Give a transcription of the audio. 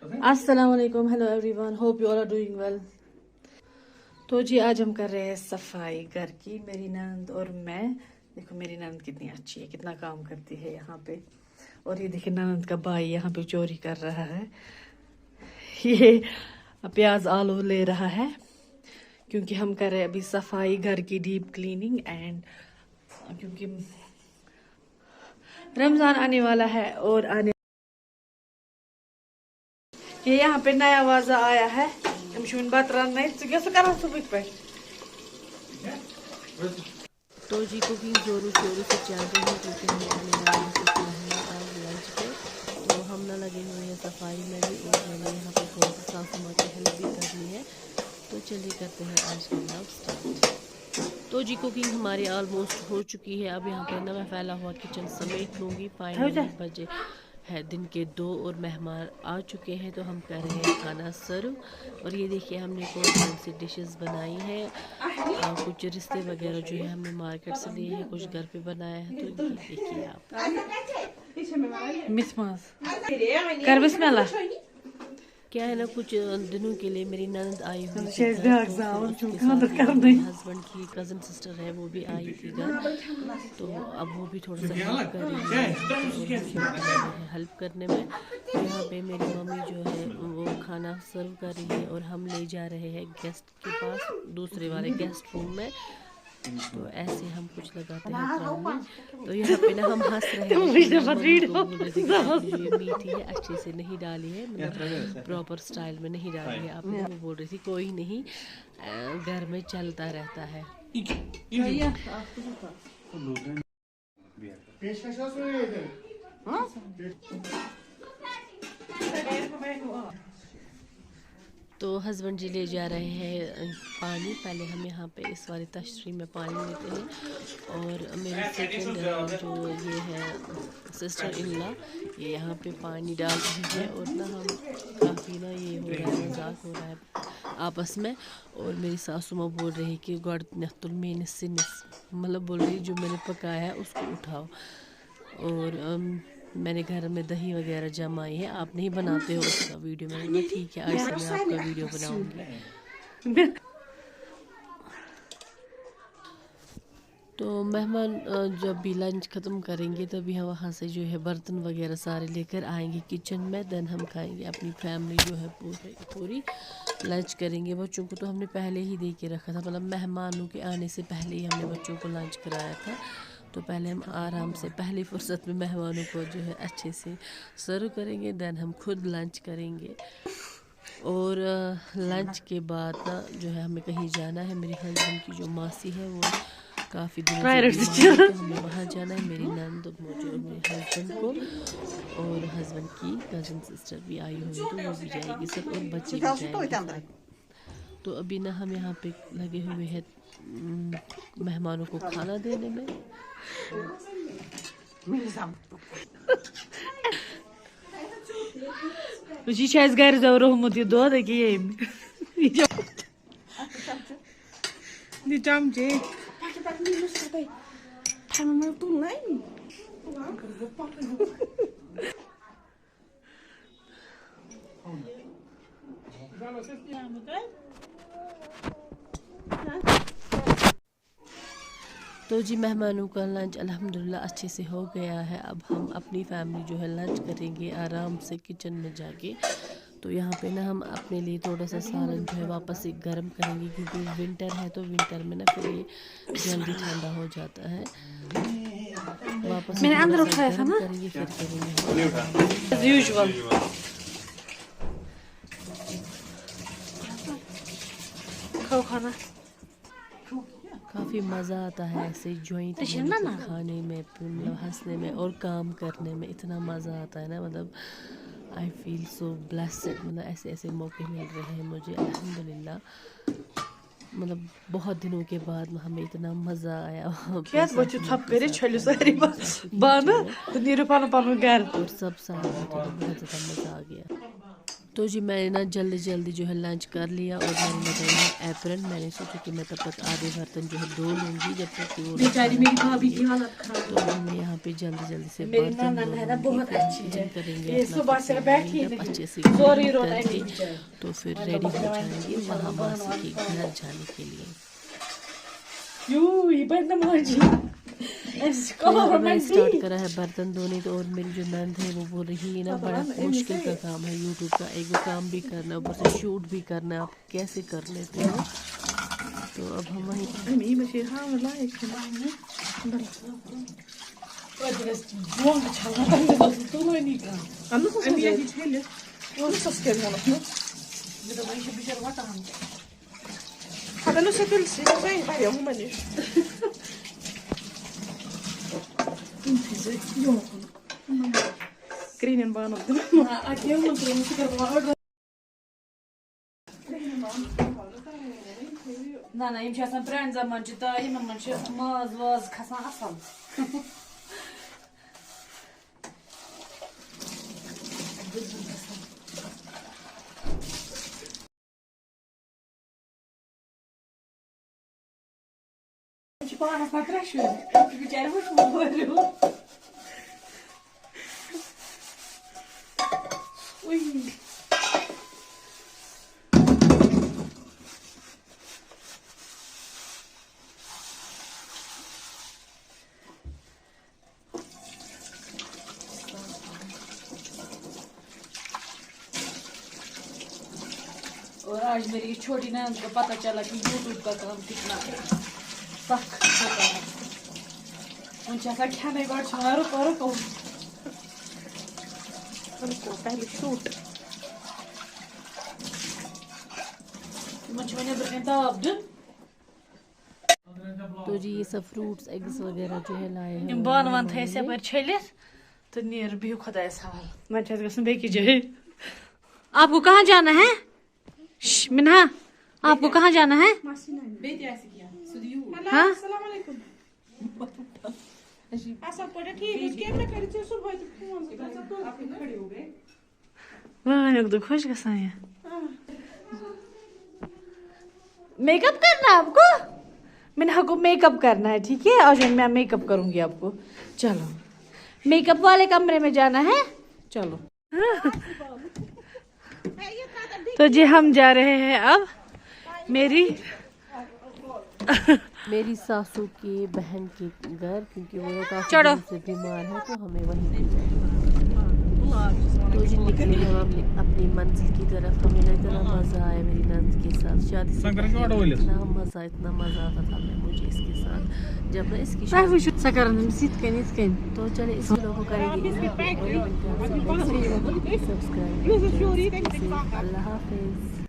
السلام علیکم، hello everyone, hope you all are doing well. تو جی آج ہم کر رہے ہیں صفائی گھر کی، میری نند اور میں. دیکھو میری نند کتنی اچھی ہے، کتنا کام کرتی ہے یہاں پہ. اور یہ دیکھیں نند کا بھائی یہاں پہ چوری کر رہا ہے. یہ پیاز آلو لے رہا ہے کیونکہ ہم کر رہے ہیں ابھی صفائی گھر کی، ڈیپ کلیننگ. اینڈ کیونکہ رمضان آنے والا ہے اور یہ یہاں پہ نیا وازہ آیا ہے. بت رن کران صبح پہ. تو جی کوکنگ زوروں شوروں سے چل رہی ہے کیونکہ ہمیں آنے والے ہیں کچھ مہمان آج لنچ پہ. تو ہم نہ لگے ہوئے ہیں صفائی میں بھی، اور میں نے یہاں پہ تھوڑا سا ساسو ماں کی ہیلپ بھی کرنی ہے. تو چلیے کرتے ہیں آج کا بلاگ اسٹارٹ. تو جی کوکنگ ہماری آلموسٹ ہو چکی ہے. اب یہاں پہ نا میں پھیلا ہوا کچن سمیٹ لوں گی. فائنلی بجے ہے دن کے 2 اور مہمان آ چکے ہیں. تو ہم کر رہے ہیں کھانا سرو. اور یہ دیکھیے ہم نے کون کون سی ڈشز بنائی ہیں. کچھ رشتے وغیرہ جو ہے ہم نے مارکیٹ سے لیے ہیں، کچھ گھر پہ بنایا ہے. تو یہ دیکھیے آپ. کر بسم اللہ. کیا ہے نا، کچھ دنوں کے لیے میری نند آئی ہوئی تھی گھر، تو پھر اس کے ساتھ ہسبینڈ کی کزن سسٹر ہے وہ بھی آئی تھی گھر. تو اب وہ بھی تھوڑا سا ہیلپ کر رہی ہے اور ہم بھی بنا رہے ہیں ہیلپ کرنے میں. یہاں پہ میری ممی جو ہے وہ کھانا سرو کر رہی ہے اور ہم لے جا رہے ہیں گیسٹ کے پاس، دوسرے والے گیسٹ روم میں. تو ایسے ہم کچھ لگاتے ہیں پرانی. تو یہاں پہ نا ہم ہنس رہے ہیں، ممی کو بول رہے تھے کہ آپ نے جو یہ میٹھی ہے اچھے سے نہیں ڈالی ہے، مطلب پراپر سٹائل میں نہیں ڈالی ہے آپ نے. وہ بول رہی تھی کوئی نہیں، گھر میں چلتا رہتا ہے. تو ہسبینڈ جی لے جا رہے ہیں پانی. پہلے ہم یہاں پہ اس والی تشریح میں پانی لیتے ہیں. اور میری سیکنڈ جو یہ ہے سسٹر ان لا، یہ یہاں پہ پانی ڈال رہی ہے. اور نہ ہم کافی نا یہ ہو رہا ہے، مذاق ہو رہا ہے آپس میں. اور میری ساسو ماں بول رہی ہے کہ گوڈ نتل مینس سنس، مطلب بول رہی ہے جو میں نے پکایا ہے اس کو اٹھاؤ. اور میں نے گھر میں دہی وغیرہ جمائی ہے. آپ نہیں بناتے ہو اس کا ویڈیو؟ میں نے کہا ٹھیک ہے آج سے میں آپ کا ویڈیو بناؤں گی. تو مہمان جب بھی لنچ ختم کریں گے تبھی ہم وہاں سے جو ہے برتن وغیرہ سارے لے کر آئیں گے کچن میں. دین ہم کھائیں گے، اپنی فیملی جو ہے پوری لنچ کریں گے. بچوں کو تو ہم نے پہلے ہی دے کے رکھا تھا، مطلب مہمانوں کے آنے سے پہلے ہی ہم نے بچوں کو لنچ کرایا تھا. تو پہلے ہم آرام سے پہلی فرصت میں مہمانوں کو جو ہے اچھے سے سرو کریں گے، دین ہم خود لنچ کریں گے. اور لنچ کے بعد نا جو ہے ہمیں کہیں جانا ہے. میری ہسبینڈ کی جو ماسی ہے وہ کافی دنوں سے بیمار ہے، تو ہمیں وہاں جانا ہے. میری نند میرے ہسبینڈ کو، اور ہسبینڈ کی کزن سسٹر بھی آئی ہوئی ہے، تو وہ بھی جائے گی سب، اور بچے بھی جائیں گے ساتھ. تو ابھی نا ہم یہاں پہ لگے ہوئے ہیں مہمانوں کو کھانا دینے میں. یہ گھر زو رومت یہ دود چمچے. تو جی مہمانوں کا لنچ الحمدللہ اچھے سے ہو گیا ہے. اب ہم اپنی فیملی جو ہے لنچ کریں گے آرام سے کچن میں جا کے. تو یہاں پہ نا ہم اپنے لیے تھوڑا سا سالن جو ہے واپس سے گرم کریں گے، کیونکہ ونٹر ہے تو ونٹر میں نا پھر یہ جلدی ٹھنڈا ہو جاتا ہے. واپس سے تھوڑا سا گرم کریں گے، پھر کریں گے. کھانا کافی مزہ آتا ہے ایسے جوائنٹ کھانے میں، مطلب ہنسنے میں اور کام کرنے میں اتنا مزہ آتا ہے نا. مطلب آئی فیل سو بلیسڈ، مطلب ایسے موقع مل رہے ہیں مجھے الحمدللہ. مطلب بہت دنوں کے بعد ہمیں اتنا مزہ آیا وہاں پہ اور سب ساتھ بیٹھے تو بہت زیادہ مزہ آ گیا. تو جی میں نے نا جلدی جلدی جو ہے لنچ کر لیا اور میں نے لگائی ہے ایپرن. میں نے سوچا کہ میں تب تک آدھے برتن جو ہے دھو لوں گی جب تک کہ وہ بیچاری میری بھابھی کی حالت خراب. تو ہم نے یہاں پہ جلدی جلدی سے میری برتن نانا ہے نا بہت اچھی ہے, کریں یہ گے صبح سے بیٹھی اچھے نہیں, سے سوری رو کر کے رہی. تو پھر ریڈی ہو جائیں گے وہاں ماسی کے گھر جانے کے لیے. یو یہ بڑا ماجی میں اسٹارٹ کرا ہے برتن دھونے تو, اور میری جو نند ہے وہ بول رہی ہے نا بڑا مشکل کا کام ہے یوٹیوب کا, ایک کام بھی کرنا ہے اوپر سے شوٹ بھی کرنا ہے, آپ کیسے کر لیتے ہو. تو اب ہم وہیں کرٛہنٮ۪ن بانن نہ نہ یِم چھِ آسان پرٛانہِ زمانچہِ تایہِ, یِمن منٛز چھِ ماز واز کھسان اصل. پانس پتہٕ ترٛےٚ شُرۍ بِچارِ وٕچھمُت اور آج میری چھوٹی نند کو پتہ چلا کہ یوٹیوب کا کام کتنا سخت ہوتا ہے. ان چھِ آسان کھٮ۪نَے گۄڈٕ چھِ وَنان رُکو رُکو پہلے شوٗٹ. تِمن چھُ وۄنۍ نیٚبرٕ کَنۍ تاپھ دیُن. تو جی یہ سب فروٹس ایگس وغیرہ جو ہے لائے ہیں. یِم بانہٕ وانہٕ تھٲے اَسہِ یپٲرۍ چھٔلِتھ تہٕ نیر بِہِو خۄدایَس حوال. وۄنۍ چھُ اَسہِ گژھُن بیٚکِس جایہِ. آپ کو کہاں جانا ہے منہا, آپ کو کہاں جانا ہے؟ ہاں خوش گژھان یہ میک اپ کرنا ہے آپ کو. منہا کو میک اپ کرنا ہے, ٹھیک ہے, آج میں میک اپ کروں گی آپ کو. چلو میک اپ والے کمرے میں جانا ہے, چلو. تو جی ہم جا رہے ہیں اب میری ساسو کے بہن کے گھر, کیونکہ وہ کافی دن سے بیمار ہے تو ہمیں وہیں تو جی نکلے ہم اپنی منزل کی طرف. ہمیں اتنا مزہ آیا میری نند کے ساتھ, شادی سے اتنا مزہ آتا تھا مجھے اس کے ساتھ جب میں اس کی تو چلے اس ویڈیو کو کریں گے سبسکرائب. اللہ حافظ.